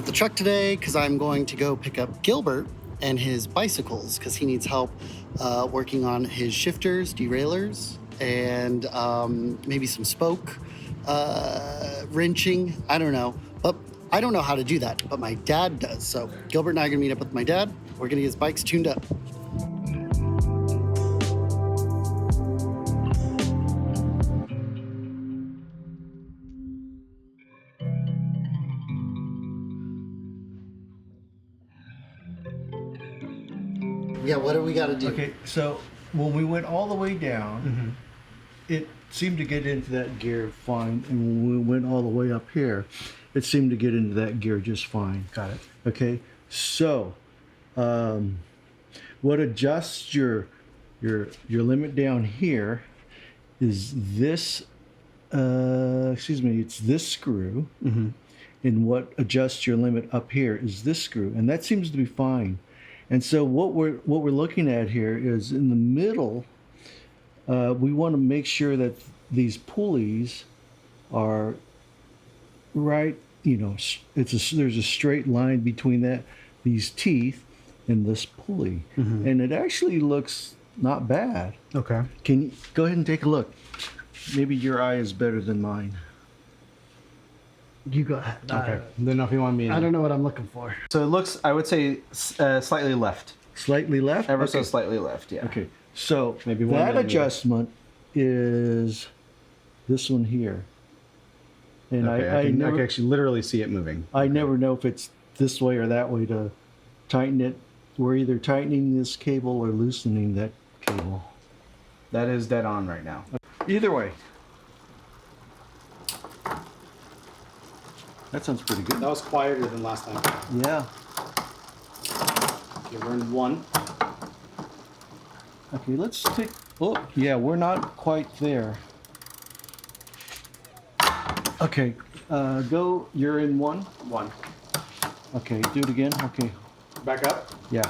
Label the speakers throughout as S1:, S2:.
S1: got the truck today because I'm going to go pick up Gilbert and his bicycles because he needs help working on his shifters, derailleurs, and maybe some spoke wrenching. I don't know. But I don't know how to do that, but my dad does. So Gilbert and I are going to meet up with my dad. We're going to get his bikes tuned up. Yeah, what do we got to do?
S2: Okay, so when we went all the way down, it seemed to get into that gear fine, and when we went all the way up here, it seemed to get into that gear just fine.
S3: Got it.
S2: Okay, so what adjusts your limit down here is this. It's this screw, and what adjusts your limit up here is this screw, and that seems to be fine. And so what we're looking at here is in the middle. We want to make sure that these pulleys are right. You know, there's a straight line between these teeth and this pulley, and it actually looks not bad.
S3: Okay.
S2: Can you go ahead and take a look? Maybe your eye is better than mine.
S1: You go ahead.
S3: Okay. Don't know if you want me to.
S1: I don't know what I'm looking for.
S3: So it looks, I would say, slightly left.
S2: Slightly left?
S3: Ever
S2: Okay.
S3: so slightly left, yeah.
S2: Okay. So
S3: Maybe one
S2: that
S3: millimeter.
S2: adjustment is this one here. And
S3: Okay, I can actually literally see it moving.
S2: I never know if it's this way or that way to tighten it. We're either tightening this cable or loosening that cable.
S3: That is dead on right now.
S2: Either way. That sounds pretty good.
S3: That was quieter than last time.
S2: Yeah.
S3: Okay, we're in one.
S2: Okay, let's take... Oh, yeah, we're not quite there. Okay, go... You're in one?
S3: One.
S2: Okay, do it again. Okay,
S3: Back up.
S2: yeah.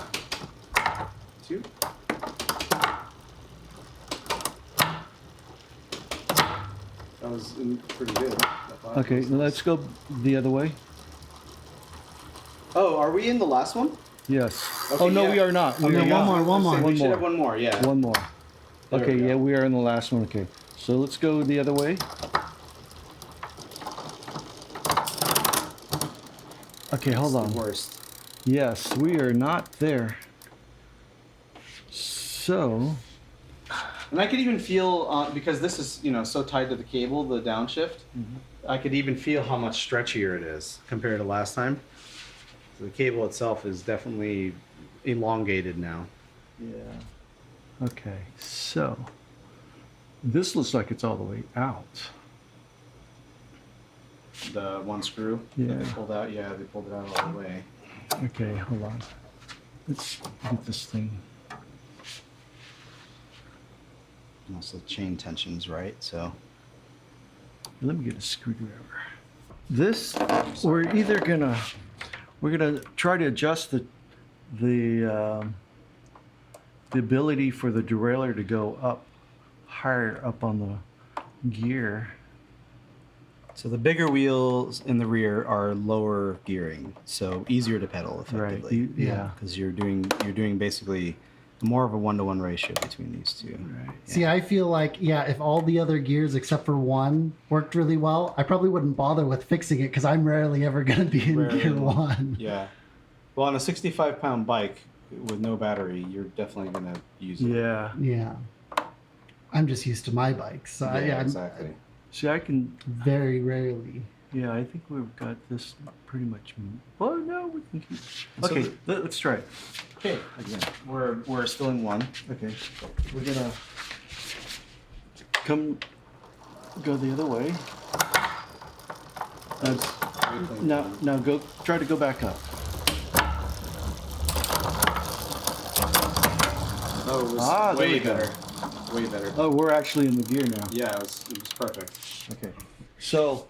S3: Two. That was pretty good.
S2: Okay, let's go the other way.
S3: Oh, are we in the last one?
S2: Yes.
S3: Okay,
S2: Oh, no,
S3: yeah.
S2: we are not. We
S3: Okay,
S2: are
S3: yeah.
S2: not.
S1: one more.
S3: We
S2: One
S3: should
S2: more.
S3: have one more, yeah.
S2: One more.
S3: There
S2: Okay,
S3: we go.
S2: yeah, we are in the last one. Okay, so let's go the other way. Okay, hold
S3: It's
S2: on.
S3: the worst.
S2: Yes, we are not there. So,
S3: And I could even feel, because this is, so tied to the cable, the downshift, I could even feel how much stretchier it is compared to last time. So the cable itself is definitely elongated now.
S2: yeah. Okay, so this looks like it's all the way out.
S3: The one screw that
S2: Yeah.
S3: they pulled out, they pulled it out all the way.
S2: Okay, hold on. Let's get this thing.
S3: And also the chain tension's right, so.
S2: Let me get a screwdriver. This, we're gonna try to adjust the ability for the derailleur to go up higher up on the gear.
S3: So the bigger wheels in the rear are lower gearing, so easier to pedal
S2: Right.
S3: effectively.
S2: Yeah.
S3: Because you're doing basically more of a 1-to-1 ratio between these two.
S2: Right.
S1: See, I feel like, if all the other gears except for one worked really well, I probably wouldn't bother with fixing it because I'm rarely ever going to be in
S3: Rarely.
S1: gear one.
S3: Yeah. Well, on a 65-pound bike with no battery, you're definitely going to use it.
S2: Yeah.
S1: Yeah. I'm just used to my bikes. So I'm
S3: exactly.
S2: See, I can.
S1: very rarely.
S2: Yeah, I think we've got this pretty much. Well, no, we can keep.
S3: So
S2: Okay, let's try it.
S3: Okay. Again, we're still in one.
S2: Okay, we're gonna go the other way. Now go. Try to go back up.
S3: Oh, it was
S2: there we
S3: way
S2: go.
S3: better. Way better.
S2: Oh, we're actually in the gear now.
S3: Yeah, it was perfect.
S2: Okay. So,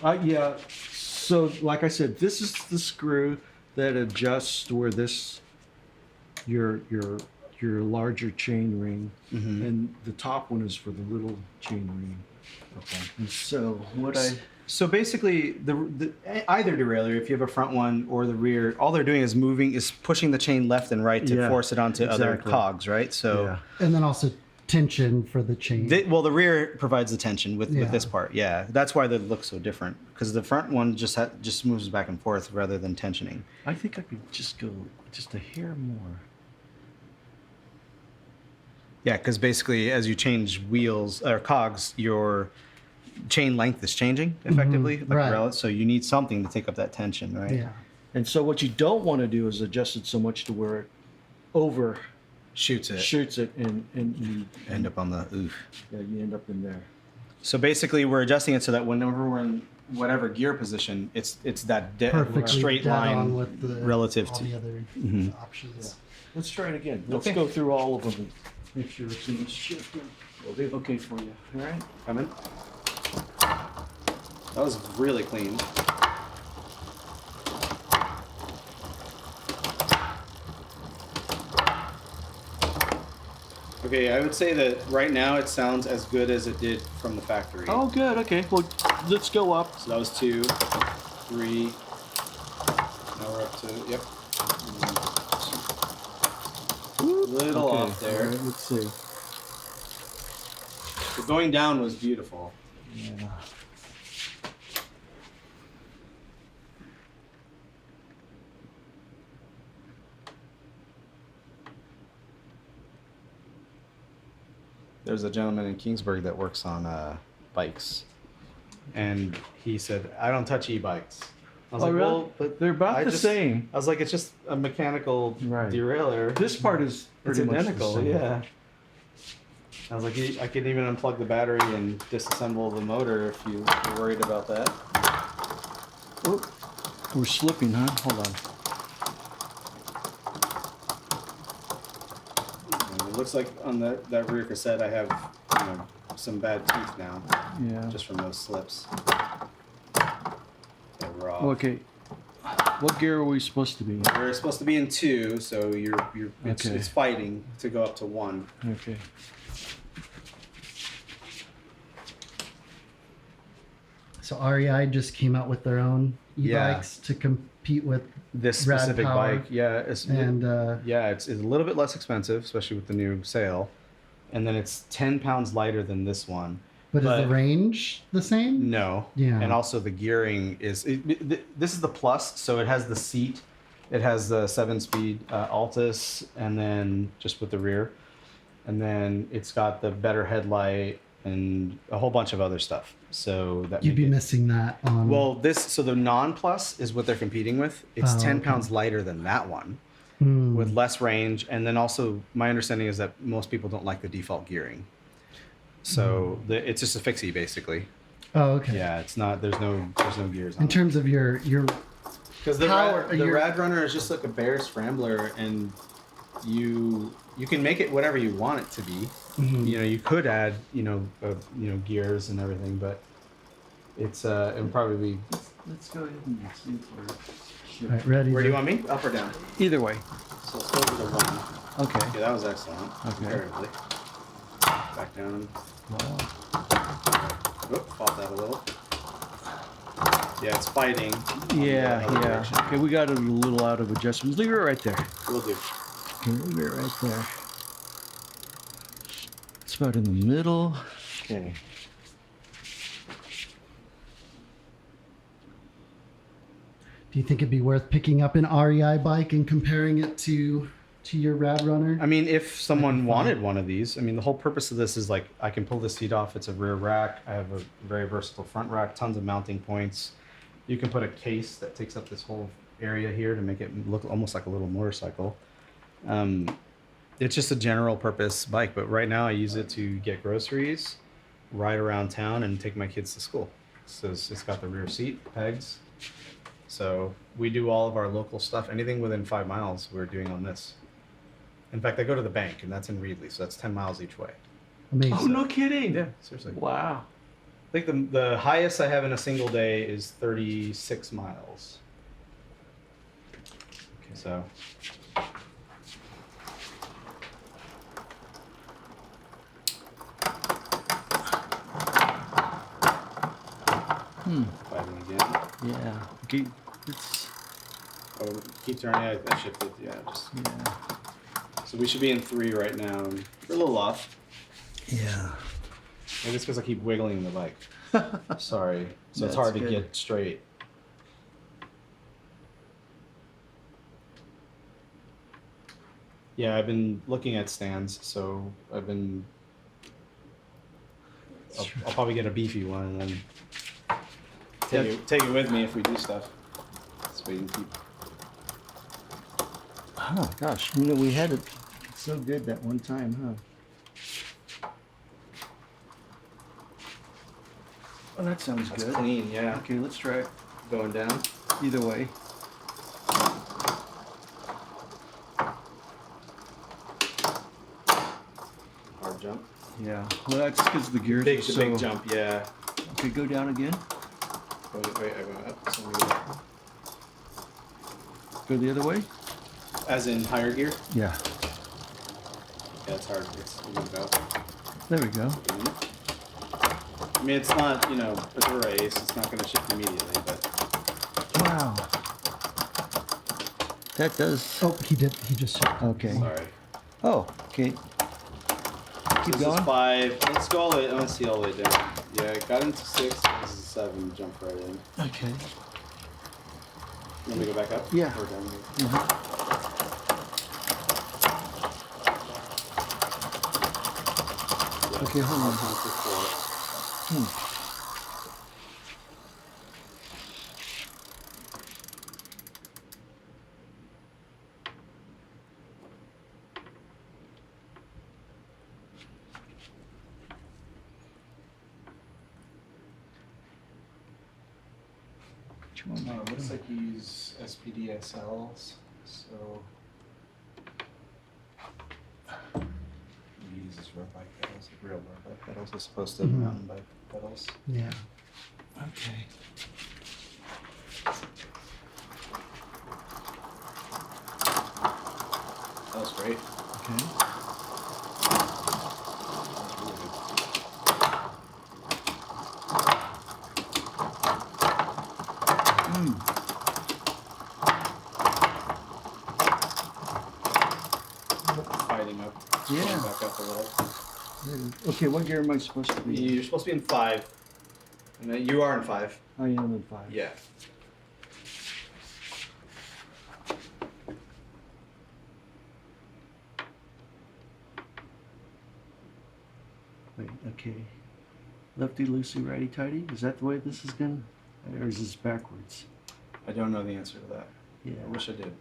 S2: yeah. So, like I said, this is the screw that adjusts where your larger chain ring, and the top one is for the little chain ring.
S3: Okay.
S2: And so
S3: So basically, either derailleur, if you have a front one or the rear, all they're doing is pushing the chain left and right to
S2: Yeah,
S3: force it onto other
S2: exactly.
S3: cogs, right? So,
S2: Yeah.
S1: And then also tension for the chain.
S3: the rear provides the tension with
S1: Yeah.
S3: this part. Yeah, that's why they look so different because the front one just moves back and forth rather than tensioning.
S2: I think I could just go just a hair more.
S3: Yeah, because basically, as you change wheels or cogs, your chain length is changing effectively, like
S1: right.
S3: so you need something to take up that tension, right?
S1: Yeah.
S2: And so what you don't want to do is adjust it so much to where it over
S3: Shoots it,
S2: shoots it and you
S3: end up on the oof.
S2: yeah, you end up in there.
S3: So basically, we're adjusting it so that whenever we're in whatever gear position, it's that
S1: Perfectly
S3: straight
S1: dead
S3: line
S1: on with the,
S3: relative
S1: all
S3: to.
S1: the other
S3: Mhm.
S1: options.
S2: Let's try it again. Let's
S3: Okay.
S2: go through all of them and make sure it's in the shifter. Okay for you. All right.
S3: Come in. That was really clean. Okay, I would say that right now it sounds as good as it did from the factory.
S2: Oh, good. Okay. Well, let's go up.
S3: So that was 2, 3. Now we're up to, yep. Little
S2: Okay,
S3: off there.
S2: all right, let's see.
S3: The going down was beautiful.
S2: Yeah.
S3: There's a gentleman in Kingsburg that works on bikes, and he said, "I don't touch e-bikes." I was
S2: Oh,
S3: like,
S2: really?
S3: "Well, but
S2: They're about
S3: I
S2: the
S3: just-
S2: same.
S3: I was like, "It's just a mechanical
S2: Right.
S3: derailleur.
S2: This part is
S3: It's
S2: pretty much the
S3: identical,
S2: same.
S3: yeah." I was like, "I could even unplug the battery and disassemble the motor if you're worried about that."
S2: Oh, we're slipping, huh? Hold on.
S3: And it looks like on that rear cassette, I have some bad teeth now,
S2: Yeah.
S3: just from those slips. They're raw.
S2: Okay. What gear are we supposed to be in?
S3: We're supposed to be in 2, so it's
S2: Okay.
S3: fighting to go up to 1.
S2: Okay.
S1: So REI just came out with their own
S3: Yeah.
S1: e-bikes to compete with
S3: This
S1: Rad
S3: specific
S1: power.
S3: bike, yeah,
S1: and
S3: it's a little bit less expensive, especially with the new sale, and then it's 10 pounds lighter than this one.
S1: but is the range the same?
S3: No.
S1: Yeah.
S3: And also the gearing this is the plus, so it has the seat, it has the 7-speed Altus, and then just with the rear, and then it's got the better headlight and a whole bunch of other stuff. So that
S1: You'd
S3: make
S1: be
S3: it-
S1: missing that on.
S3: Well, so the non-plus is what they're competing with. It's
S1: Oh,
S3: 10
S1: okay.
S3: pounds lighter than that one,
S1: Hmm.
S3: with less range, and then also my understanding is that most people don't like the default gearing. So it's just a fixie basically.
S1: Oh, okay.
S3: Yeah, it's not. There's no gears on
S1: In terms of your
S3: because the
S1: power-
S3: the
S1: your-
S3: Rad Runner is just like a bare scrambler, and you can make it whatever you want it to be.
S1: Mhm.
S3: You could add gears and everything, but it would probably be.
S2: Let's go ahead and see if we're...
S1: All right, ready?
S3: Where do
S1: to-
S3: you want me? Up or down?
S2: Either way.
S3: So let's go over to 1.
S2: Okay.
S3: Okay, that was excellent.
S2: Okay.
S3: Comparatively. Back down.
S2: Wow.
S3: Oop, fought that a little. Yeah, it's fighting. on the
S2: Yeah,
S3: other
S2: yeah.
S3: direction.
S2: Okay, we got it a little out of adjustments. Leave it right there.
S3: Will do.
S2: Okay, leave it right there. It's about in the middle. Okay.
S1: Do you think it'd be worth picking up an REI bike and comparing it to your Rad Runner?
S3: I mean, if someone wanted one of these, I mean, the whole purpose of this is like I can pull the seat off. It's a rear rack. I have a very versatile front rack, tons of mounting points. You can put a case that takes up this whole area here to make it look almost like a little motorcycle. It's just a general purpose bike, but right now I use it to get groceries, ride around town, and take my kids to school. So it's got the rear seat, pegs. So we do all of our local stuff. Anything within 5 miles, we're doing on this. In fact, I go to the bank, and that's in Reedley, so that's 10 miles each way.
S1: Amazing.
S2: Oh, no kidding.
S3: Yeah, seriously.
S2: Wow.
S3: I think the highest I have in a single day is 36 miles. Okay, so. Fighting again.
S2: Yeah. Okay. It's
S3: Oh, keep turning. I shifted. Yeah, just.
S2: yeah.
S3: So we should be in 3 right now. And we're a little off.
S2: Yeah.
S3: Maybe it's because I keep wiggling the bike. Sorry. So it's
S2: That's
S3: hard to
S2: good.
S3: get straight. Yeah, I've been looking at stands, so I've been. I'll probably get a beefy one and then take it with me if we do stuff. So we can keep.
S2: Oh gosh, we had it so good that one time, huh? Oh, that sounds
S3: That's
S2: good.
S3: clean, yeah.
S2: Okay, let's try it.
S3: Going down.
S2: Either way.
S3: Hard jump.
S2: Yeah. Well, that's because the gears
S3: Big,
S2: are so...
S3: big jump, yeah.
S2: Okay, go down again.
S3: Wait, I went up. So we go.
S2: Go the other way.
S3: As in higher gear?
S2: Yeah.
S3: Yeah, it's hard. It's go.
S2: There we go.
S3: I mean, it's not, a race. It's not going to shift immediately, but.
S2: Wow. That does.
S1: Oh, he did. He just.
S2: Okay.
S3: Sorry.
S2: Oh, okay. Keep
S3: This
S2: going.
S3: is 5. Let's go all the way. I want to see all the way down. Yeah, I got into 6. This is 7. Jump right in.
S2: Okay.
S3: You want me to go back up?
S2: Yeah.
S3: Or down here? Yeah,
S2: Okay, hold on.
S3: I'll count to 4. It looks like you use SPDSLs, so he uses road bike pedals, like real road bike pedals, as opposed to mountain bike pedals.
S1: Yeah.
S2: Okay.
S3: That was great.
S2: Okay.
S3: That was really good. Fighting up.
S2: Yeah.
S3: Going back up a little.
S2: Okay, what gear am I supposed to be?
S3: You're supposed to be in 5. And then you are in 5.
S2: I am in 5.
S3: Yeah.
S2: Wait, okay. Lefty loosey, righty tighty? Is that the way this is going? Or is this backwards?
S3: I don't know the answer to that.
S2: Yeah.
S3: I wish I did.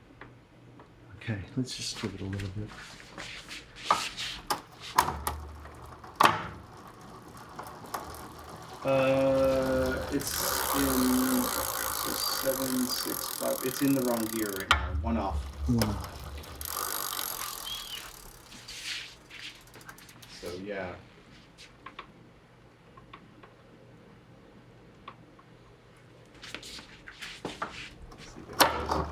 S2: Okay, let's just give it a little bit.
S3: It's in 7, 6, 5. It's in the wrong gear right now. 1 off. So yeah. Let's see if it goes.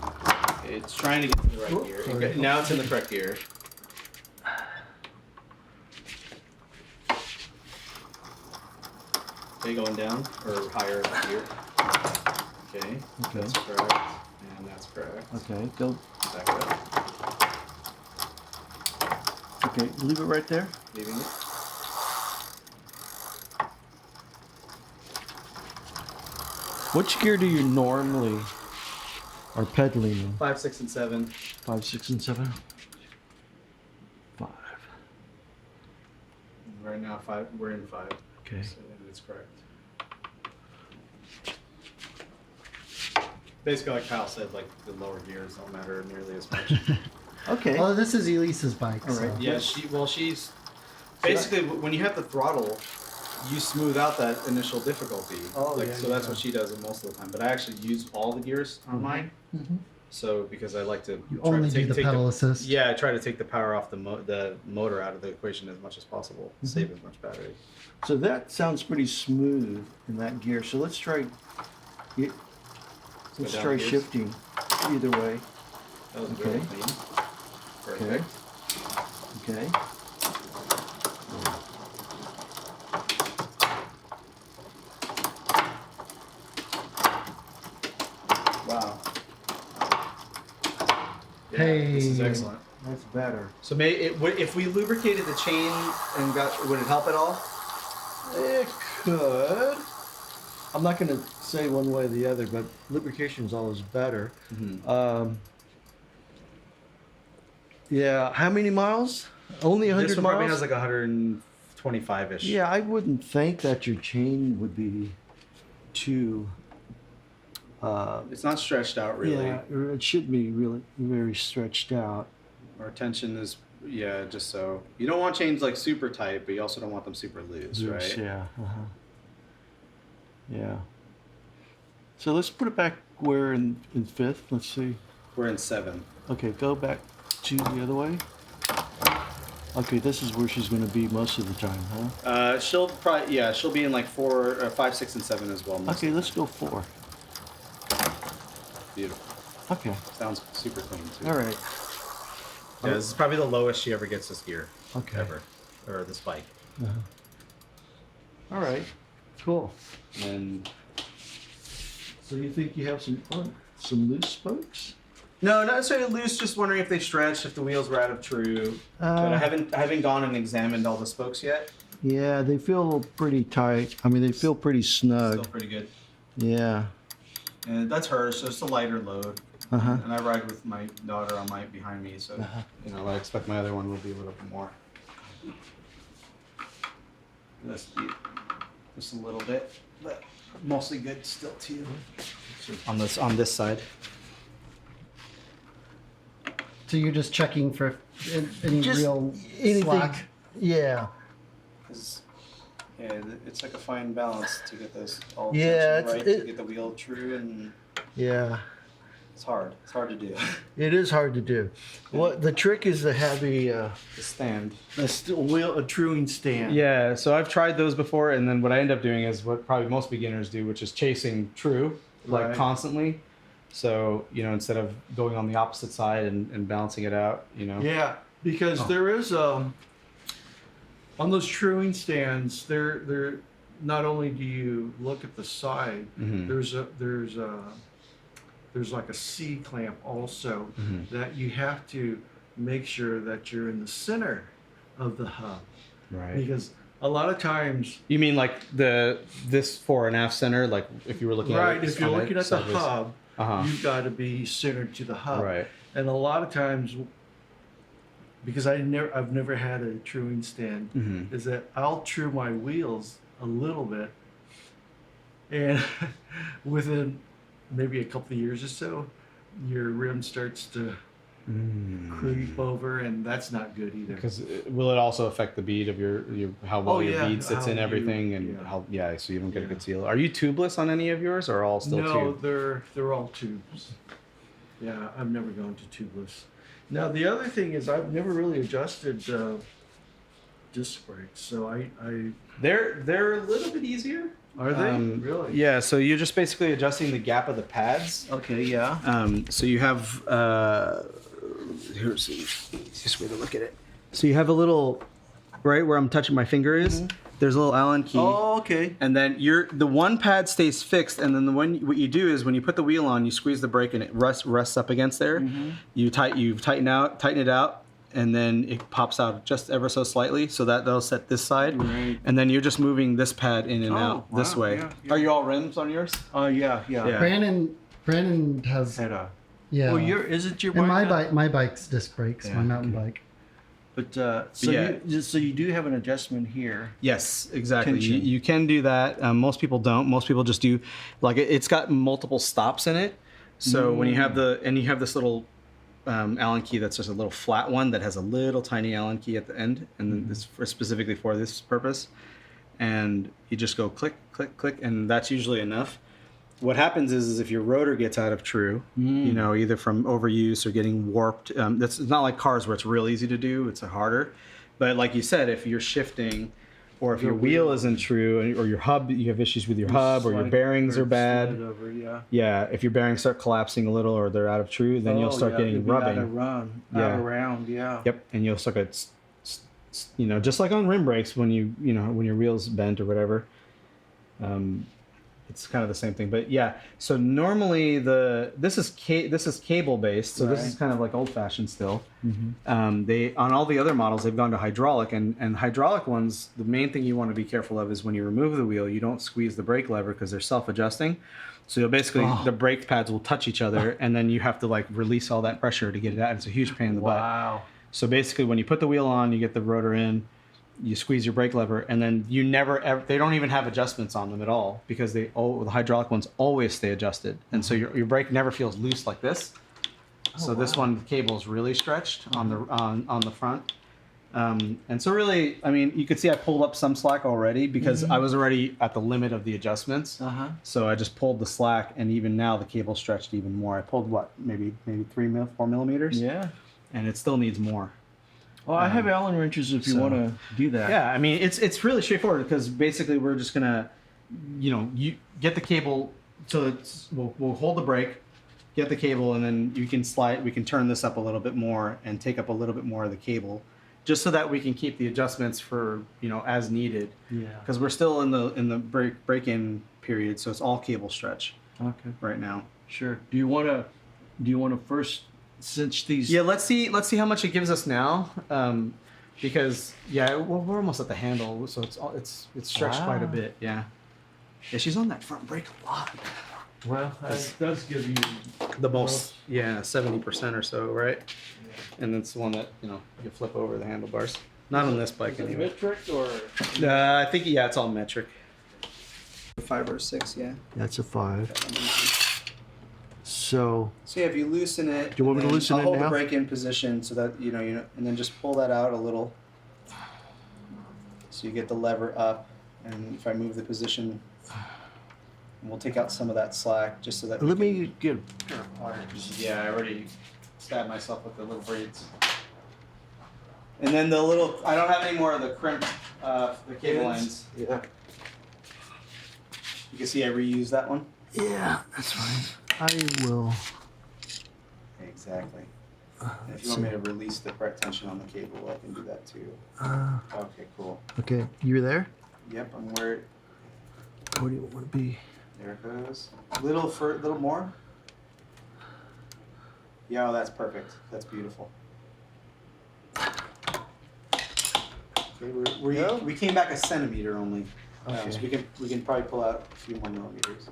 S3: It's trying to get to the right gear.
S1: sorry.
S3: Okay, now it's in the correct gear. Okay, going down or higher up here. Okay, that's correct, and that's correct.
S2: Okay, go.
S3: Back up,
S2: Okay, leave it right there.
S3: leaving it.
S2: Which gear do you normally are pedaling in?
S3: 5, 6, and 7.
S2: 5, 6, and 7? 5.
S3: Right now, 5. We're in 5.
S2: Okay.
S3: So it's correct. Basically, like Kyle said, like the lower gears don't matter nearly as much.
S2: Okay.
S1: Well, this is Elise's bike.
S2: All right.
S1: So.
S3: Yeah, she's basically when you have the throttle, you smooth out that initial difficulty.
S2: Oh,
S3: like,
S2: yeah,
S3: so that's
S2: yeah.
S3: what she does most of the time. But I actually use all the gears on mine.
S1: Mhm.
S3: So because I like to
S1: You
S3: try
S1: only
S3: to
S1: do the pedal assist.
S3: Yeah, I try to take the power off the motor out of the equation as much as possible, save as much battery.
S2: So that sounds pretty smooth in that gear. So let's try. Let's
S3: down
S2: try
S3: gears.
S2: shifting either way.
S3: That was
S2: Okay.
S3: very clean. Perfect.
S2: Okay.
S1: Hey.
S3: This is excellent.
S2: That's better.
S3: So if we lubricated the chain and would it help at all?
S2: It could. I'm not going to say one way or the other, but lubrication is always better.
S3: Mm-hmm.
S2: Yeah. How many miles? Only 100
S3: This one
S2: miles?
S3: probably has like 125-ish.
S2: Yeah, I wouldn't think that your chain would be too.
S3: It's not stretched out really.
S2: Yeah, it should be really very stretched out.
S3: Our tension is, just so. You don't want chains like super tight, but you also don't want them super loose, right?
S2: Yeah. Yeah. So let's put it back where in fifth. Let's see.
S3: We're in 7.
S2: Okay, go back to the other way. Okay, this is where she's going to be most of the time, huh?
S3: She'll be in like 4, 5, 6, and 7 as well.
S2: Okay, let's go 4.
S3: Beautiful.
S2: Okay.
S3: Sounds super clean too.
S2: All right.
S3: Yeah, this is probably the lowest she ever gets this gear.
S2: Okay.
S3: Ever. Or this bike.
S2: All right. Cool.
S3: And
S2: So you think you have some loose spokes?
S3: no, not necessarily loose. Just wondering if they stretched, if the wheels were out of true. But I haven't gone and examined all the spokes yet.
S2: Yeah, they feel pretty tight. I mean, they feel pretty snug.
S3: Still pretty good.
S2: Yeah.
S3: And that's hers, so it's a lighter load.
S2: Uh-huh.
S3: And I ride with my daughter on my behind me, so I expect my other one will be a little bit more. That's just a little bit, but mostly good still too. On this side.
S1: So you're just checking for any
S2: Just
S1: real
S2: anything.
S1: slack?
S2: Yeah.
S3: Yeah, it's like a fine balance to get those all
S2: Yeah,
S3: right, to get the wheel true, and
S2: Yeah.
S3: it's hard. It's hard to do.
S2: It is hard to do. What the trick is to have
S3: The stand.
S2: a truing stand.
S3: Yeah, so I've tried those before, and then what I end up doing is what probably most beginners do, which is chasing true, like
S2: Right.
S3: constantly. So, instead of going on the opposite side and balancing it out,
S2: Yeah, because there is on those truing stands, there not only do you look at the side,
S3: Mhm.
S2: there's like a C clamp also
S3: Mhm.
S2: that you have to make sure that you're in the center of the hub,
S3: Right.
S2: because a lot of times,
S3: You mean like this fore and aft center, like if you were looking at
S2: right,
S3: it
S2: if you're
S3: on
S2: looking at the
S3: sideways?
S2: hub,
S3: Uh-huh.
S2: you've got to be centered to the hub.
S3: Right.
S2: And a lot of times, because I've never had a truing stand,
S3: Mhm.
S2: is that I'll true my wheels a little bit, and within maybe a couple of years or so, your rim starts to creep over, and that's not good either.
S3: Because will it also affect the bead of your how well
S2: Oh,
S3: your
S2: yeah,
S3: bead sits
S2: how
S3: in
S2: you-
S3: everything, and
S2: yeah.
S3: so you don't get a
S2: Yeah.
S3: good seal. Are you tubeless on any of yours, or all still
S2: No,
S3: tube?
S2: they're all tubes. Yeah, I've never gone to tubeless. Now the other thing is I've never really adjusted disc brakes, so I
S3: They're a little bit easier.
S2: are they
S3: Really? Yeah. So you're just basically adjusting the gap of the pads.
S2: Okay, yeah.
S3: So you have here's the easiest way to look at it. So you have a little right where I'm touching my finger is. There's a little Allen key.
S2: Oh, okay.
S3: And then the one pad stays fixed, and then what you do is when you put the wheel on, you squeeze the brake, and it rests up against there. You tighten it out, and then it pops out just ever so slightly, so that'll set this side.
S2: Right.
S3: And then you're just moving this pad in and out this
S2: wow,
S3: way.
S2: yeah.
S3: Are you all rims on yours?
S2: Yeah.
S3: Yeah.
S1: Brandon has
S2: Had a.
S1: yeah.
S2: Well, is it your
S1: and
S2: bike?
S1: my bike's disc brakes,
S2: Yeah,
S1: my mountain bike.
S2: But
S3: Yeah.
S2: so you do have an adjustment here.
S3: Yes, exactly. You,
S2: Tension.
S3: you can do that. Most people don't. Most people just do, like it's got multiple stops in it. So when you have this little Allen key that's just a little flat one that has a little tiny Allen key at the end, and then this specifically for this purpose, and you just go click, click, click, and that's usually enough. What happens is if your rotor gets out of true, either from overuse or getting warped, it's not like cars where it's real easy to do, it's harder. But like you said, if you're shifting, or if your wheel isn't true, or your hub, you have issues with your hub, or your bearings are bad.
S2: Over, yeah.
S3: Yeah, if your bearings start collapsing a little, or they're out of true, then you'll start getting rubbing.
S2: Out around, yeah.
S3: Yep, and you'll start get, just like on rim brakes when when your wheels bent or whatever. it's kind of the same thing. But yeah, so normally this is cable based, so this is kind of like old fashioned still. They on all the other models they've gone to hydraulic, and hydraulic ones, the main thing you want to be careful of is when you remove the wheel, you don't squeeze the brake lever because they're self adjusting. So you'll basically the brake pads will touch each other, and then you have to like release all that pressure to get it out. It's a huge pain in the butt.
S2: Wow.
S3: So basically, when you put the wheel on, you get the rotor in, you squeeze your brake lever, and then you never ever, they don't even have adjustments on them at all because the hydraulic ones always stay adjusted, and so your brake never feels loose like this. So this one, the cable is really stretched on the front. And so really, I mean, you could see I pulled up some slack already because I was already at the limit of the adjustments. So I just pulled the slack, and even now the cable stretched even more. I pulled what, maybe 4 millimeters.
S2: Yeah.
S3: And it still needs more.
S2: Well, I have Allen wrenches if you want to do that.
S3: Yeah, I mean, it's really straightforward because basically we're just gonna, you get the cable, so we'll hold the brake, get the cable, and then you can slide. We can turn this up a little bit more and take up a little bit more of the cable, just so that we can keep the adjustments for as needed. Yeah. Because we're still in the break-in period, so it's all cable stretch.
S2: Okay.
S3: Right now.
S2: Sure. Do you want to first cinch these?
S3: Yeah. Let's see how much it gives us now. Because we're almost at the handle, so it's stretched quite a bit. Yeah. Yeah. She's on that front brake a lot.
S2: Well, that does give you
S3: the most. Yeah, 70% or so, right? Yeah. And it's the one that you flip over the handlebars. Not on this bike anyway.
S2: Metric or?
S3: I think it's all metric.
S4: 5 or 6, yeah.
S2: That's a 5. So
S4: yeah, if you loosen it,
S2: do you want me to loosen it now?
S4: Hold the brake in position so that and then just pull that out a little, so you get the lever up. And if I move the position, we'll take out some of that slack just so that.
S2: Let me get.
S3: Yeah, I already stabbed myself with the little braids.
S4: And then the little.
S3: I don't have any more of the crimp, the cable ends.
S4: Yeah. You can see I reused that one.
S2: Yeah, that's fine. I will.
S4: Exactly. And if you want me to release the correct tension on the cable, I can do that too. Okay, cool.
S2: Okay, you're there?
S4: Yep, I'm where.
S2: What do you want to be?
S4: There it goes. Little more. Yeah, oh, that's perfect. That's beautiful. Okay, we came back a centimeter only.
S2: Okay.
S4: So we can probably pull out a few more millimeters.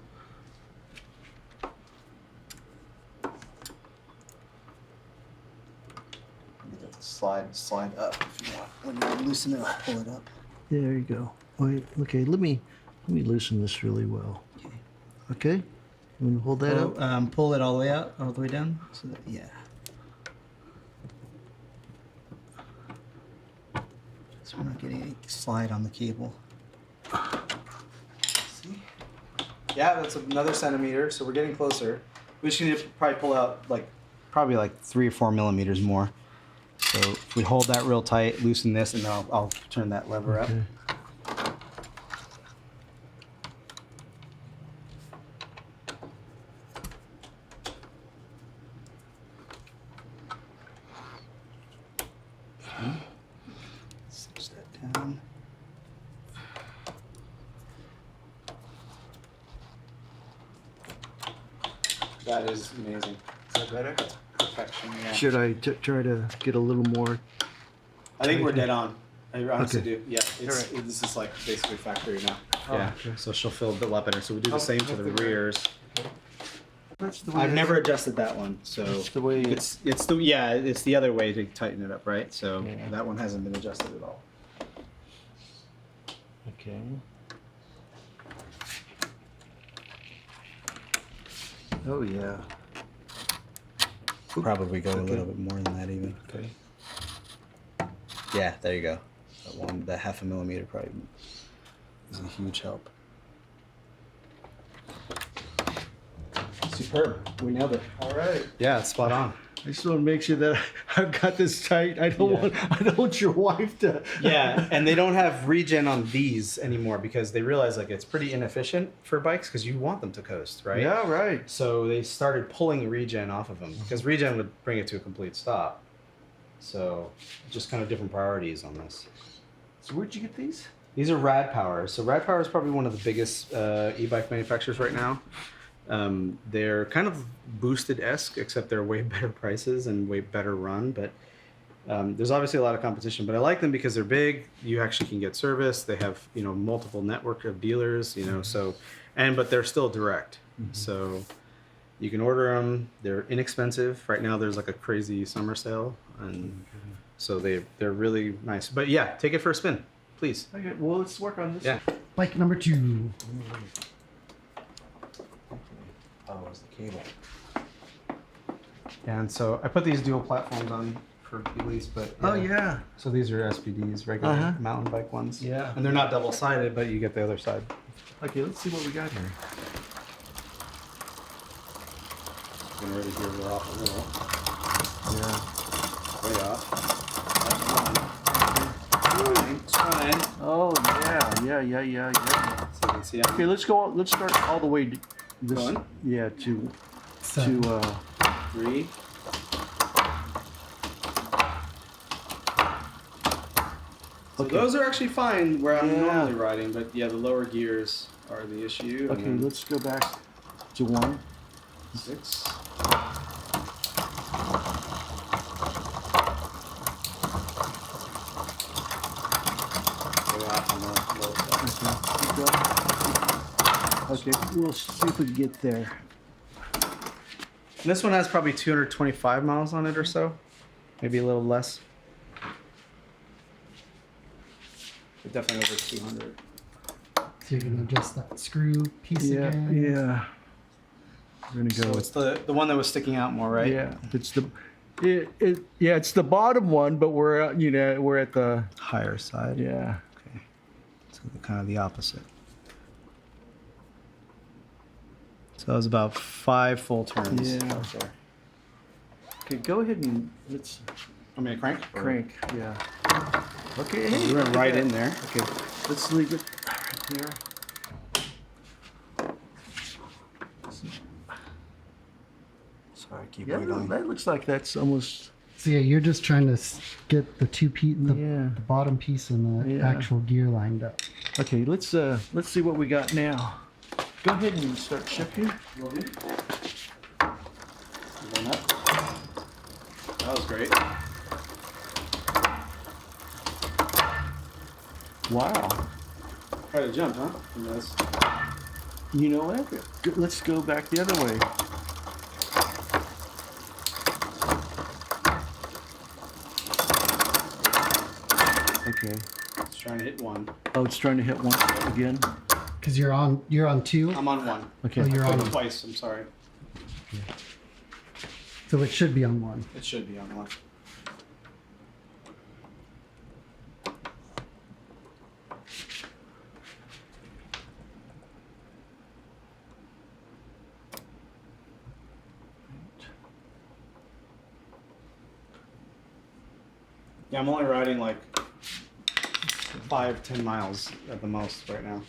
S4: Slide up if you want. When you loosen it, I'll pull it up.
S2: There you go. Wait, okay, let me loosen this really well. Okay? You want to hold that up?
S4: Pull it all the way out, all the way down. So that, yeah. So we're not getting any slide on the cable. See? Yeah, that's another centimeter. So we're getting closer. We just need to probably pull out probably 3 or 4 millimeters more. So if we hold that real tight, loosen this, and then I'll turn that lever up. Cinch that down. That is amazing. Is that better? Perfection, yeah.
S2: Should I try to get a little more?
S4: I think we're dead on. I honestly
S2: Okay.
S4: do. Yeah, this is like basically factory now.
S3: Yeah. So she'll feel a bit better. So we do the same to the rears.
S2: That's the way
S3: I've never adjusted that one, so
S2: It's the way
S3: it's the other way to tighten it up, right? So
S2: Yeah.
S3: that one hasn't been adjusted at all.
S2: Okay. Oh yeah.
S3: Probably go a little bit more than that even.
S2: Okay.
S3: Yeah, there you go. That 0.5 millimeter probably is a huge help. Superb. We nailed it.
S4: All right.
S3: Yeah, it's spot on.
S2: I just want to make sure that I've got this tight. I don't want your wife to.
S3: Yeah, and they don't have regen on these anymore because they realize it's pretty inefficient for bikes because you want them to coast, right?
S2: Yeah, right.
S3: So they started pulling regen off of them because regen would bring it to a complete stop. So just kind of different priorities on this.
S2: So where'd you get these?
S3: These are Rad Power. So Rad Power is probably one of the biggest e-bike manufacturers right now. They're kind of Boosted-esque, except they're way better prices and way better run. But there's obviously a lot of competition. But I like them because they're big. You actually can get service. They have multiple network of dealers. But they're still direct. Mm-hmm. So you can order them. They're inexpensive. Right now there's like a crazy summer sale, and so they're really nice. But yeah, take it for a spin, please.
S2: Okay, well, let's work on this.
S3: Yeah.
S1: Bike number 2.
S3: Oh, it's the cable. And so I put these dual platforms on for Keelys, but
S2: Oh yeah.
S3: So these are SPDs, regular mountain bike ones.
S2: Yeah.
S3: And they're not double-sided, but you get the other side.
S2: Okay, let's see what we got here.
S3: You can already hear we're off a little.
S2: Yeah.
S3: Way off. That's fine. It's fine.
S2: Oh yeah.
S3: So you can see I'm
S2: Okay, let's go. Let's start all the way. This,
S3: Going?
S2: Yeah, to
S1: 7.
S3: 3. So
S2: Okay.
S3: those are actually fine where I'm
S2: Yeah.
S3: normally riding, but yeah, the lower gears are the issue. And
S2: Okay,
S3: then
S2: let's go back to 1.
S3: 6. Way off on the low side.
S2: Okay, we'll see if we can get there.
S3: And this one has probably 225 miles on it or so, maybe a little less. But definitely over 200.
S1: So you're gonna adjust that screw piece
S2: Yeah,
S1: again.
S2: yeah. We're gonna go.
S3: So it's the one that was sticking out more, right?
S2: Yeah, it's the. Yeah, it's the bottom one, but we're we're at the
S3: Higher side.
S2: yeah.
S3: Okay. So kind of the opposite. So that was about 5 full turns.
S2: Yeah.
S3: Oh, sorry.
S2: Okay, go ahead and let's
S3: Want me to crank? Or-
S2: crank. Yeah. Okay, hey,
S3: We went
S2: look at
S3: right
S2: that.
S3: in there.
S2: Okay, let's leave it right there.
S3: Sorry, keep
S2: Yeah,
S3: going.
S2: that looks like that's almost.
S1: So yeah, you're just trying to get the
S2: Yeah.
S1: the bottom piece and the
S2: Yeah.
S1: actual gear lined up.
S2: Okay, let's see what we got now. Go ahead and start shifting.
S3: Going up. That was great.
S2: Wow.
S3: Try to jump, huh? Yes.
S2: You know what? Let's go back the other way. Okay.
S3: It's trying to hit 1.
S2: Oh, it's trying to hit 1 again.
S1: Because you're on 2.
S3: I'm on 1.
S2: Okay.
S1: Oh, you're on.
S3: Twice, I'm sorry.
S1: So it should be on 1.
S3: It should be on 1. Yeah, I'm only riding like 5-10 miles at the most right now.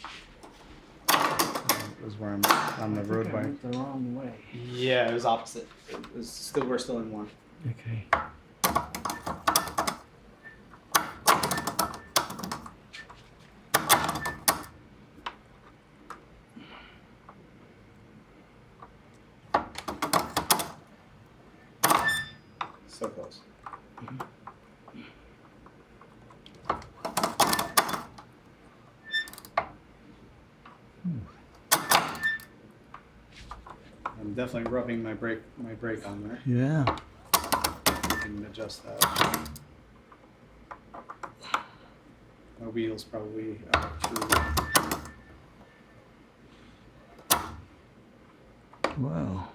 S3: Is where I'm on the road
S2: I
S3: bike.
S2: went the wrong way.
S3: Yeah, it was opposite. It was still we're still in 1.
S2: Okay.
S3: So close. I'm definitely rubbing my brake on there.
S2: Yeah.
S3: I can adjust that. My wheels probably too.
S2: Wow.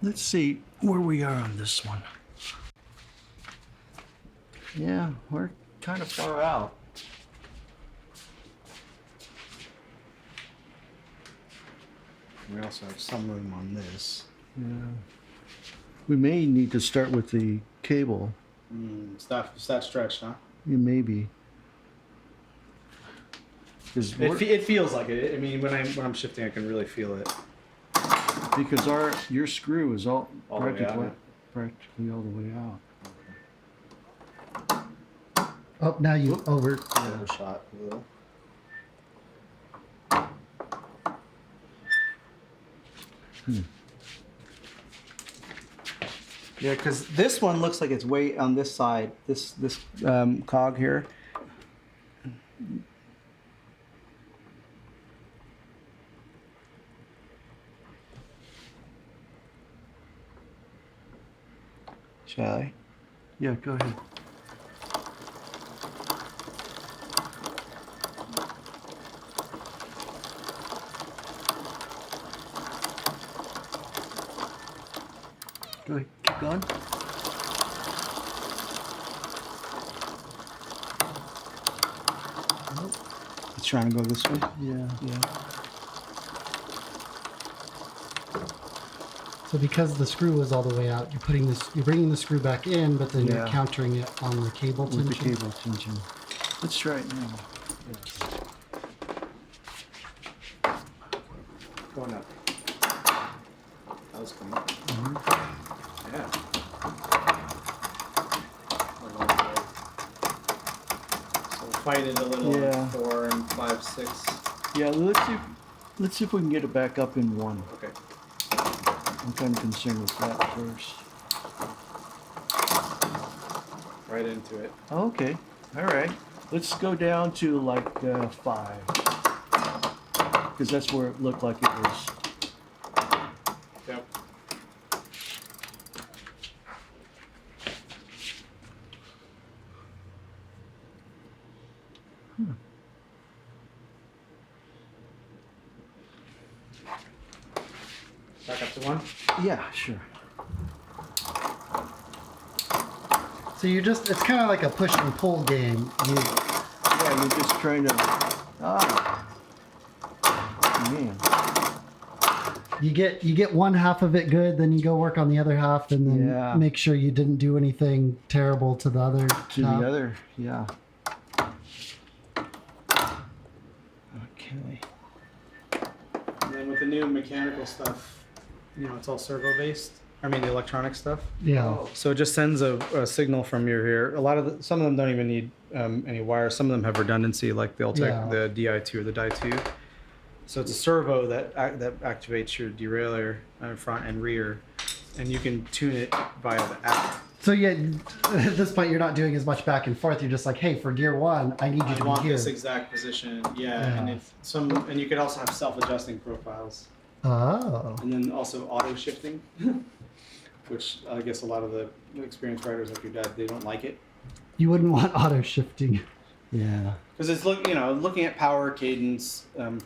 S2: Let's see where we are on this one. Yeah, we're kind of far out.
S3: We also have some room on this.
S2: Yeah. We may need to start with the cable.
S3: It's that stretched, huh?
S2: Yeah, maybe. 'Cause
S3: It feels like it. I mean, when I'm shifting, I can really feel it.
S2: because your screw is all
S3: All the way
S2: practically
S3: out.
S2: practically all the way out.
S1: Oh, now you
S3: Overshot a little.
S4: Yeah, because this one looks like it's way on this side. This cog here. Shall I?
S2: Yeah, go ahead. Go ahead. Keep going.
S4: It's trying to go this way.
S2: Yeah.
S4: Yeah.
S1: So because the screw was all the way out, you're bringing the screw back in, but then you're
S2: Yeah.
S1: countering it on the cable
S2: With the
S1: tension.
S2: cable tension. Let's try it now.
S3: Going up. That was coming up. Yeah. So fight it a little.
S2: Yeah.
S3: 4 and 5, 6.
S2: Yeah, let's see if we can get it back up in 1.
S3: Okay.
S2: I'm kind of concerned with that first.
S3: Right into it.
S2: Okay. All right. Let's go down to like 5. Because that's where it looked like it was.
S3: Yep. Back up to 1.
S2: Yeah, sure.
S1: So it's kind of like a push and pull game.
S2: Yeah, you're just trying to. Man.
S1: You get one half of it good, then you go work on the other half, and then
S2: Yeah.
S1: make sure you didn't do anything terrible to the other.
S2: To
S1: half.
S2: the other, yeah. Okay.
S3: And then with the new mechanical stuff, it's all servo based. I mean, the electronic stuff.
S1: Yeah.
S3: So it just sends a signal from your here. Some of them don't even need any wires. Some of them have redundancy, like they'll take
S1: Yeah.
S3: the DI2 or the DI2. So it's a servo that activates your derailleur front and rear, and you can tune it via the app.
S1: So yeah, at this point you're not doing as much back and forth. You're just like, hey, for gear 1, I need you
S3: I
S1: to be
S3: want
S1: here.
S3: this exact position. Yeah,
S1: Yeah.
S3: and you could also have self-adjusting profiles,
S1: Oh.
S3: and then also auto shifting, which I guess a lot of the experienced riders like your dad, they don't like it.
S1: You wouldn't want auto shifting.
S2: Yeah.
S3: Because it's looking at power, cadence, and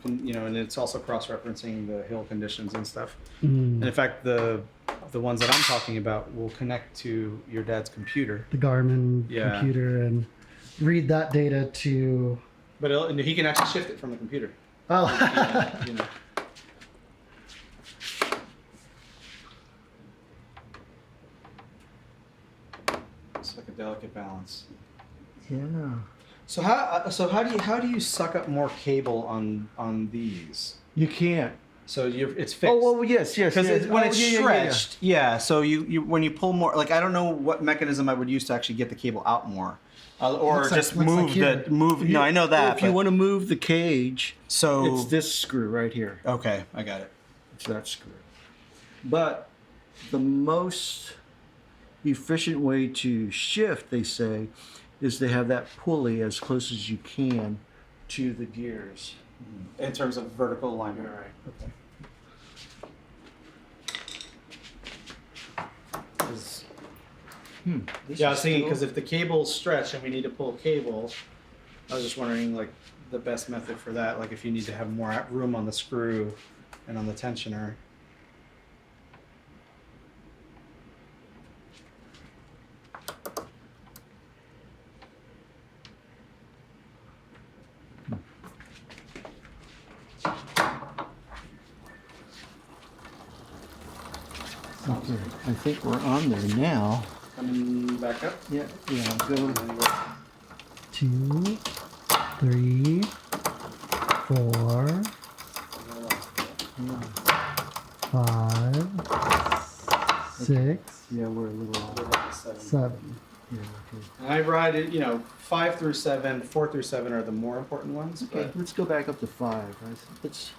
S3: it's also cross-referencing the hill conditions and stuff. And in fact, the ones that I'm talking about will connect to your dad's computer.
S1: The Garmin
S3: Yeah.
S1: computer and read that data to.
S3: But and he can actually shift it from the computer.
S1: Oh.
S3: It's like a delicate balance.
S2: Yeah.
S3: So how do you suck up more cable on these?
S2: You can't.
S3: So it's fixed.
S2: Oh well, yes.
S3: Because when
S2: Oh,
S3: it's
S2: yeah.
S4: Stretched, yeah. So you when you pull more, like I don't know what mechanism I would use to actually get the cable out more, or
S1: Looks like-
S4: just
S1: looks like
S4: move
S1: here.
S4: the move. No, I know that.
S2: If you
S4: but-
S2: want to move the cage,
S4: so
S2: it's this screw right here.
S4: Okay, I got it.
S2: It's that screw. But the most efficient way to shift, they say, is to have that pulley as close as you can to the gears.
S3: in terms of vertical alignment.
S2: Right.
S3: Okay. 'Cause- I was thinking because if the cable's stretched and we need to pull a cable, I was just wondering like the best method for that, like if you need to have more room on the screw and on the tensioner.
S2: Okay, I think we're on there now.
S3: Coming back up.
S2: Yeah, go.
S3: And then go
S5: 2, 3, 4, 5, 6,
S2: Yeah, we're a little off.
S5: 7.
S2: Yeah, okay.
S3: And I ride it, 5 through 7, 4 through 7 are the more important ones.
S2: Okay,
S3: But
S2: let's go back up to 5. Let's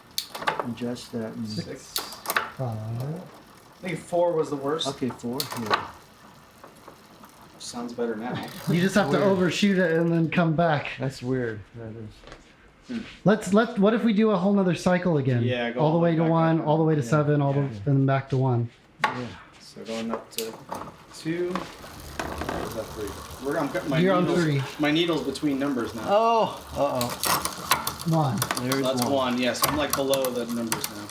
S2: adjust that. And
S3: 6.
S5: 5.
S3: I think 4 was the worst.
S2: Okay, 4. Yeah.
S3: Sounds better now.
S5: You just have to overshoot it and then come back.
S2: That's weird. That is.
S5: Let's what if we do a whole nother cycle again?
S3: Yeah, go
S5: all the way to
S3: back
S5: 1,
S3: up.
S5: all the way to 7, and then back to 1.
S2: Yeah.
S3: So going up to 2. Or is that 3?
S5: You're on 3.
S3: My needle's between numbers now.
S2: Oh,
S5: 1.
S2: There's
S3: That's
S2: one.
S3: 1, yes. I'm like below the numbers now.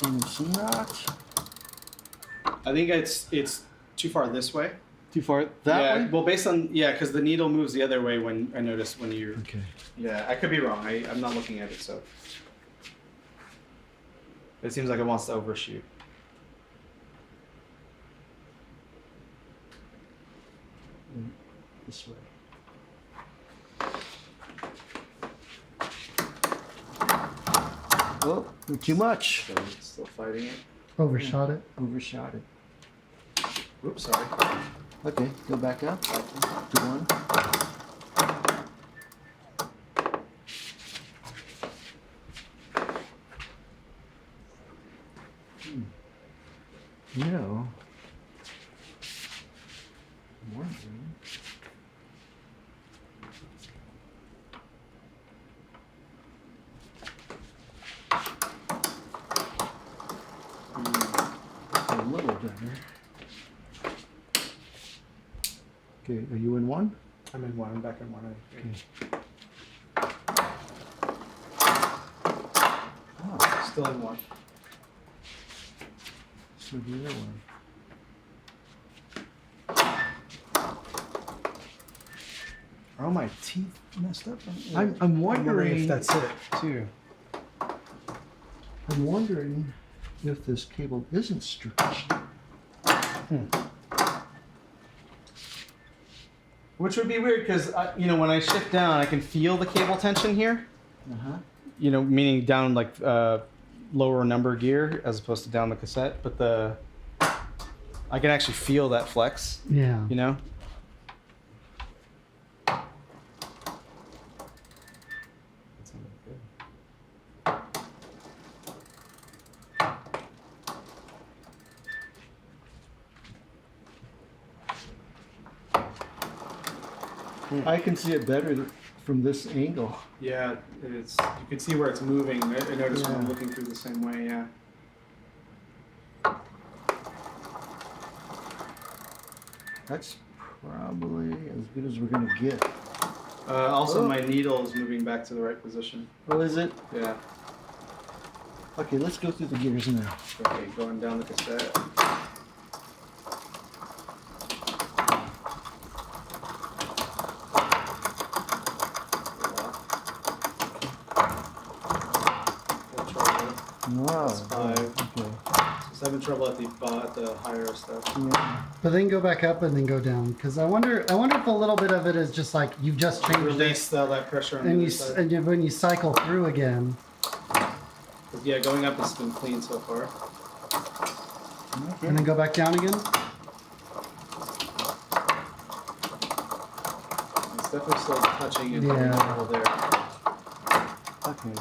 S2: And it's not
S3: I think it's too far this way.
S2: too far that
S3: yeah,
S2: way.
S3: well, based on, because the needle moves the other way when I notice when you're.
S2: Okay.
S3: Yeah, I could be wrong. I'm not looking at it, so. It seems like it wants to overshoot.
S2: This way. Oh, too much.
S3: So it's still fighting it.
S5: Overshot it.
S2: Overshot it.
S3: Oops, sorry.
S2: Okay, go back up to 1. You know, I'm wondering. A little better. Okay, are you in 1?
S3: I'm in 1. I'm back in 1.
S2: Okay.
S3: Still in 1.
S2: So the other one.
S3: Are all my teeth messed up?
S2: I'm wondering
S3: if that's it, too.
S2: I'm wondering if this cable isn't stretched.
S3: Which would be weird because, when I shift down, I can feel the cable tension here.
S2: Uh-huh.
S3: Meaning down like lower number gear as opposed to down the cassette. But I can actually feel that flex,
S5: Yeah.
S2: I can see it better from this angle.
S3: Yeah, it's. You can see where it's moving. I notice when I'm
S2: Yeah.
S3: looking through the same way. Yeah.
S2: That's probably as good as we're gonna get.
S3: Also,
S2: Oh.
S3: my needle is moving back to the right position.
S2: Oh, is it?
S3: Yeah.
S2: Okay, let's go through the gears now.
S3: Okay, going down the cassette.
S2: Wow.
S3: That's 5.
S2: Okay.
S3: Just having trouble at the higher stuff.
S2: Yeah.
S5: But then go back up and then go down, because I wonder if a little bit of it is just like you've just changed
S3: Release all that pressure on
S5: it, and
S3: the
S5: you
S3: other side.
S5: when you cycle through again.
S3: Yeah, going up has been clean so far.
S5: And then go back down again.
S3: It's definitely still touching and
S5: Yeah.
S3: a little there.
S2: Okay.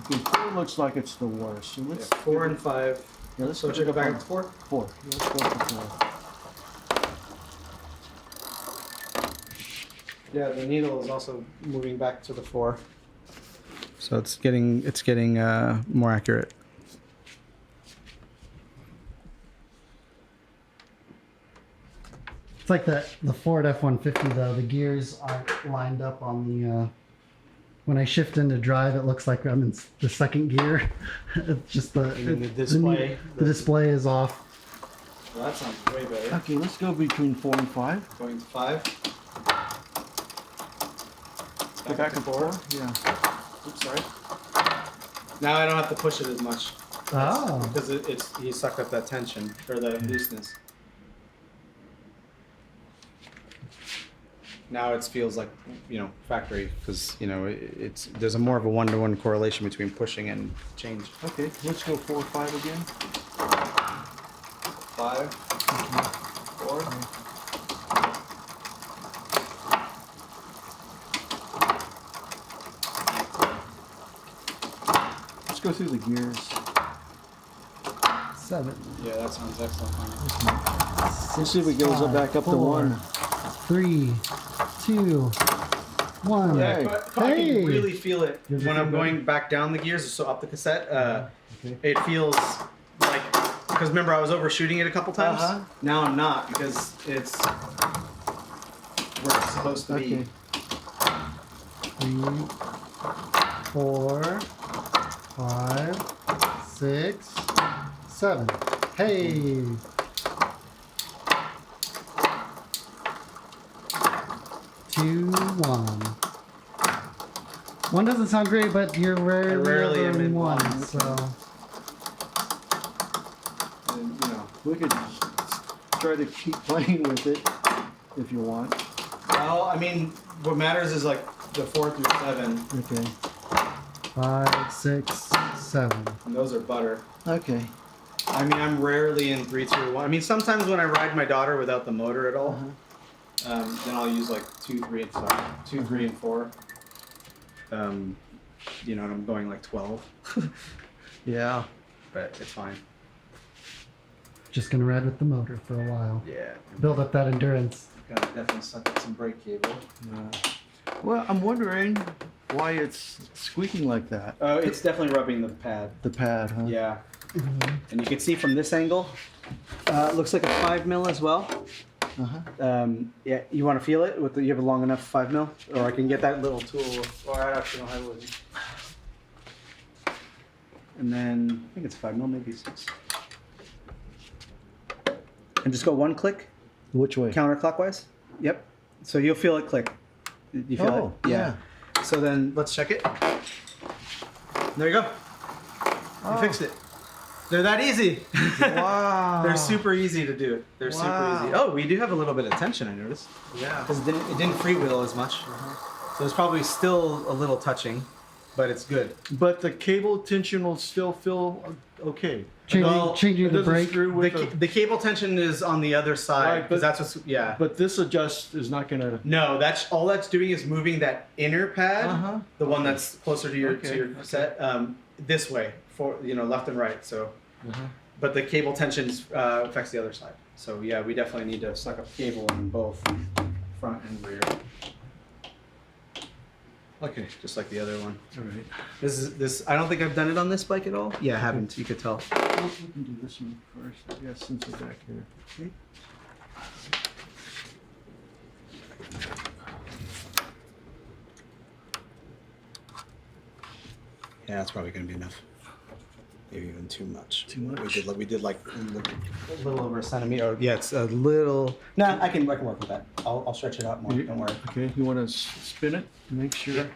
S2: Okay, 4 looks like it's the worst. So let's
S3: 4 and 5.
S2: yeah, let's
S3: So should I go back up to 4?
S2: 4. Yeah, let's go up to 4.
S3: Yeah, the needle is also moving back to the 4. So it's getting more accurate.
S5: It's like the Ford F-150 though. The gears aren't lined up on the. When I shift into drive, it looks like I'm in the second gear. It's just the
S3: then the display-
S5: The display is off.
S3: Well, that sounds way better.
S2: Okay, let's go between 4 and 5.
S3: Going to 5.
S2: Go back
S3: to
S2: and
S3: 4.
S2: Yeah.
S3: Oops, sorry. Now I don't have to push it as much.
S5: Oh.
S3: Because he sucked up that tension or the looseness. Now it feels like, you know, factory because, you know, there's a more of a one-to-one correlation between pushing and change.
S2: Okay, let's go 4 or 5 again.
S4: 5, 4.
S2: Let's go through the gears.
S5: 7.
S3: Yeah, that sounds excellent.
S2: Let's see if it goes back up to 1.
S5: 3, 2, 1.
S3: Yeah,
S2: Hey.
S3: but I
S5: Hey.
S3: can really feel it
S2: Does it
S3: when
S2: feel
S3: I'm
S2: better?
S3: going back down the gears, so up the cassette.
S2: Okay.
S3: It feels like, because remember I was overshooting it a couple times. Now I'm not because it's where it's supposed to
S2: Okay.
S3: be.
S5: 3, 4, 5, 6, 7. Hey. 2, 1. 1 doesn't sound great, but you're rarely
S3: am
S5: ever in
S3: in
S5: 1,
S3: one.
S5: so.
S3: And, you know,
S2: We could try to keep playing with it if you want.
S3: well, I mean, what matters is like the 4 through 7,
S2: Okay.
S5: 5, 6, 7.
S3: and those are butter.
S2: Okay.
S3: I mean, I'm rarely in 3, 2, 1. I mean, sometimes when I ride my daughter without the motor at all, then I'll use like 2, 3, and 2, 3, and 4. You know, and I'm going like 12,
S2: Yeah.
S3: but it's fine.
S5: Just gonna ride with the motor for a while.
S3: Yeah,
S5: Build up that endurance.
S3: gotta definitely suck up some brake cable.
S2: Well, I'm wondering why it's squeaking like that.
S3: Oh, it's definitely rubbing the pad.
S2: The pad, huh?
S3: Yeah, and you can see from this angle, it looks like a 5 mil as well.
S2: Uh-huh.
S3: Yeah, you want to feel it? You have a long enough 5 mil, or I can get that little tool. Or I actually don't have it with me. And then I think it's 5 mil, maybe 6. And just go 1 click
S2: Which way?
S3: counterclockwise. Yep. So you'll feel it click. You feel
S2: Oh,
S3: it?
S2: yeah.
S3: So then let's check it. There you go. You fixed it. They're that easy.
S2: Wow.
S3: They're super easy to do. They're super easy. Oh, we do have a little bit of tension, I noticed.
S2: Yeah.
S3: Because it didn't freewheel as much. So it's probably still a little touching, but it's good.
S2: But the cable tension will still feel okay.
S5: Changing
S2: It
S5: the
S2: doesn't
S5: brake.
S2: screw with
S3: The cable tension is on the other side,
S2: Right,
S3: because
S2: but-
S3: that's what's, yeah.
S2: But this adjust is not gonna.
S3: No, that's all that's doing is moving that inner pad,
S2: Uh-huh.
S3: the one that's closer to your
S2: Okay, okay.
S3: cassette, this way, for left and right. So,
S2: Uh-huh.
S3: but the cable tension affects the other side. So yeah, we definitely need to suck up cable in both front and rear. Okay, just like the other one.
S2: All right.
S3: This. I don't think I've done it on this bike at all. Yeah, I haven't. You could tell.
S2: Well, we can do this one first, I guess, since we're back here. Okay.
S3: Yeah, that's probably gonna be enough. Maybe even too much.
S2: Too much?
S3: We did like a little over a centimeter. Yeah, it's a little. No, I can work with that. I'll stretch it out more. Don't worry.
S2: Okay, you want to spin it? Make sure.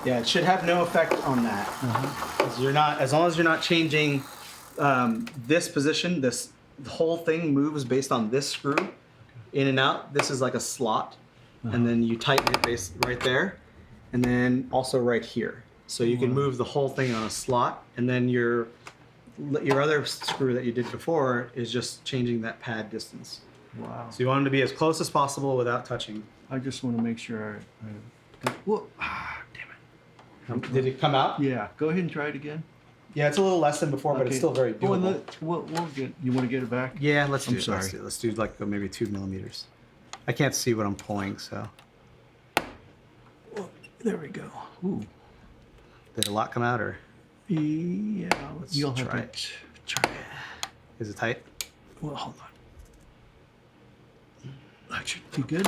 S3: Yeah, it should have no effect on that. 'Cause you're not, as long as you're not changing this position. The whole thing moves based on this screw, in and out. This is like a slot, and then you tighten it right there, and then also right here. So you can move the whole thing on a slot, and then your other screw that you did before is just changing that pad distance.
S2: Wow.
S3: So you want them to be as close as possible without touching.
S2: I just want to make sure whoa. Damn it.
S3: Did it come out?
S2: Yeah, go ahead and try it again.
S3: Yeah, it's a little less than before, but it's
S2: Okay.
S3: still very
S2: Oh, and
S3: doable.
S2: we'll get. You want to get it back?
S3: Yeah, let's do
S2: I'm
S3: it.
S2: sorry.
S3: Let's do like maybe 2 millimeters. I can't see what I'm pulling, so.
S2: Oh, there we go. Ooh.
S3: Did a lot come out, or
S2: Yeah.
S3: Let's
S2: You'll
S3: try
S2: have to try it.
S3: is it tight?
S2: Well, hold on. That should be good.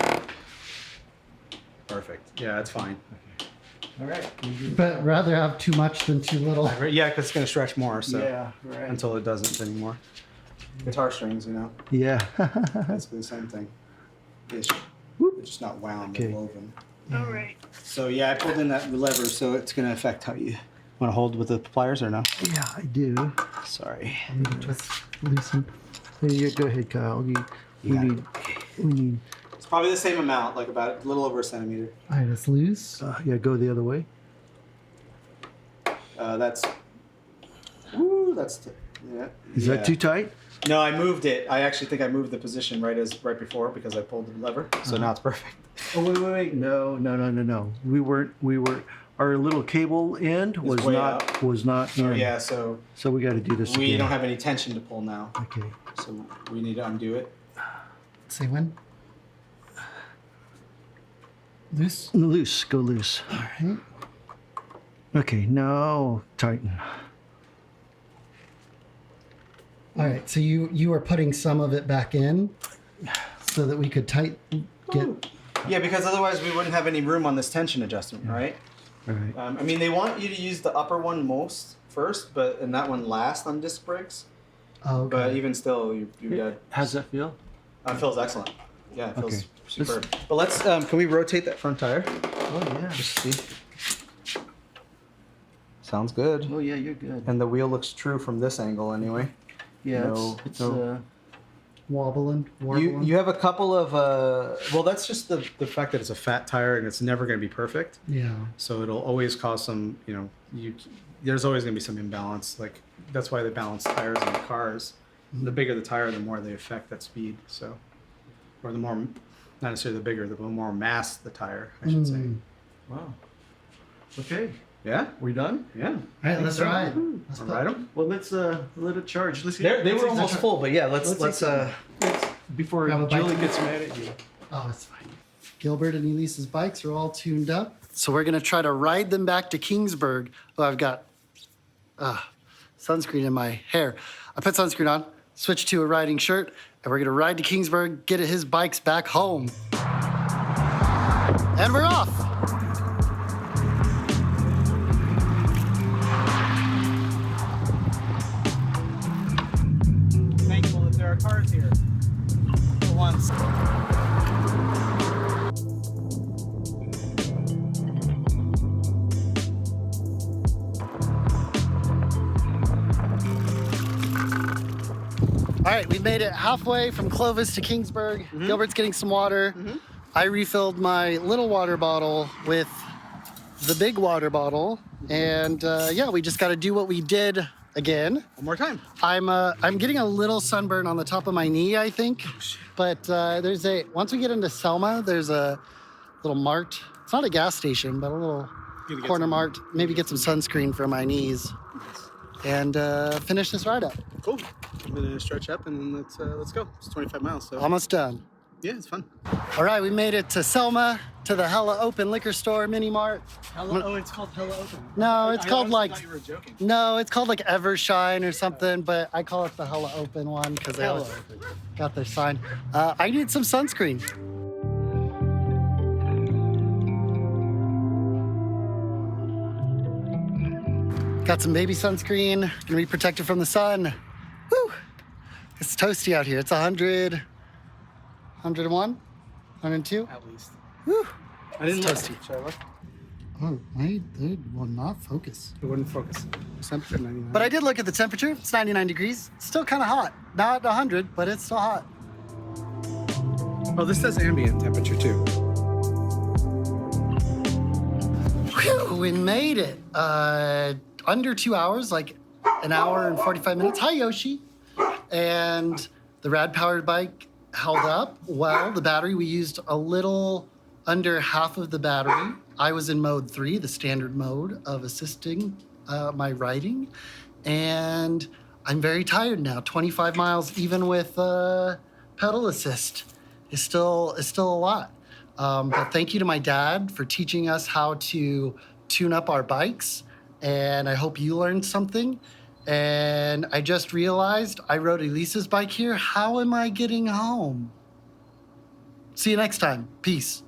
S3: Perfect. Yeah, that's fine.
S2: All right.
S5: But rather have too much than too little.
S3: Yeah, because it's gonna stretch more, so
S2: Yeah. Right.
S3: until it doesn't anymore. Guitar strings,
S2: Yeah.
S3: basically the same thing. Ish.
S2: Whoop.
S3: They're just not wound,
S2: Okay.
S3: they're woven.
S6: All right.
S4: So yeah, I pulled in that lever, so it's gonna affect how you want to hold with the pliers or no?
S2: Yeah, I do.
S4: Sorry.
S5: I need to twist.
S2: Loosen. Hey, yeah, go ahead, Kyle. We
S4: got
S2: need. We need.
S4: It's probably the same amount, like about a little over a centimeter.
S5: All right, it's loose.
S2: Yeah, go the other way.
S4: That's. Woo, that's. Yeah.
S2: Is that too tight?
S4: No, I moved it. I actually think I moved the position right before because I pulled the lever. So now it's perfect.
S2: Oh wait. No. We weren't. Our little cable end was
S4: way
S2: not
S4: out.
S2: in.
S4: Oh yeah, so
S2: So we got to do this
S4: we
S2: again.
S4: don't have any tension to pull now.
S2: Okay.
S4: So we need to undo it.
S5: Say when. Loose.
S2: Loose. Go loose.
S5: All right.
S2: Okay. Now tighten.
S5: All right. So you are putting some of it back in, so that we could get.
S4: Yeah, because otherwise we wouldn't have any room on this tension adjustment, right?
S2: All right.
S4: I mean, they want you to use the upper one most first, and that one last on disc brakes.
S5: Oh, okay.
S4: But even still, you're dead.
S2: How's that feel?
S4: It feels excellent. Yeah, it feels
S2: Okay.
S4: superb. But let's, can we rotate that front tire?
S2: Oh yeah.
S4: Just see. Sounds good.
S2: Oh yeah, you're good.
S4: And the wheel looks true from this angle anyway.
S2: Yeah.
S4: No,
S2: it's
S4: no.
S5: Warbling.
S4: You have a couple of, well, that's just the fact that it's a fat tire and it's never going to be perfect.
S5: Yeah.
S4: So it'll always cause some, there's always going to be some imbalance. Like, that's why they balance tires in cars. The bigger the tire, the more they affect that speed. So, or the more, not necessarily the bigger, the more mass the tire, I should say.
S2: Wow. Okay.
S4: Yeah?
S2: We done?
S4: Yeah.
S5: All right, let's ride. Let's
S4: All right, 'em?
S2: Well, let's let it charge. Let's
S4: They were almost full, but yeah, let's
S2: before
S5: Grab a bite.
S2: Julie gets mad at you.
S5: Oh, it's fine. Gilbert and Elise's bikes are all tuned up.
S1: So we're gonna try to ride them back to Kingsburg. Oh, I've got sunscreen in my hair. I put sunscreen on, switched to a riding shirt, and we're gonna ride to Kingsburg, get his bikes back home. And we're off.
S4: thankful that there are cars here. For once.
S1: All right, we made it halfway from Clovis to Kingsburg. Gilbert's getting some water. I refilled my little water bottle with the big water bottle. And yeah, we just got to do what we did again.
S4: One more time.
S1: I'm getting a little sunburn on the top of my knee, I think. But once we get into Selma, there's a little mart. It's not a gas station, but a little corner mart. Maybe get some sunscreen for my knees and finish this ride up.
S4: Cool. I'm gonna stretch up and then let's go. It's 25 miles, so
S1: Almost done.
S4: yeah, it's fun.
S1: All right, we made it to Selma, to the Hella Open liquor store, mini mart.
S4: Oh, it's called Hella Open.
S1: No, it's called like,
S4: thought you were joking.
S1: no, it's called like Evershine or something, but I call it the Hella Open one because they always got their sign. I need some sunscreen. Got some baby sunscreen, gonna be protected from the sun. Woo! It's toasty out here. It's 100, 101, 102.
S4: At least.
S1: Woo!
S4: I didn't
S1: It's
S4: look.
S1: toasty.
S4: Should I look?
S5: Oh, it will not focus.
S4: It wouldn't focus. Temperature 99.
S1: But I did look at the temperature. It's 99 degrees. It's still kind of hot. Not 100, but it's still hot.
S4: Oh, this says ambient temperature too.
S1: Whew, we made it. Under 2 hours, like an hour and 45 minutes. Hi, Yoshi. And the rad powered bike held up well. The battery, we used a little under half of the battery. I was in mode 3, the standard mode of assisting my riding. And I'm very tired now. 25 miles, even with pedal assist, is still a lot. But thank you to my dad for teaching us how to tune up our bikes. And I hope you learned something. And I just realized I rode Elisa's bike here. How am I getting home? See you next time. Peace.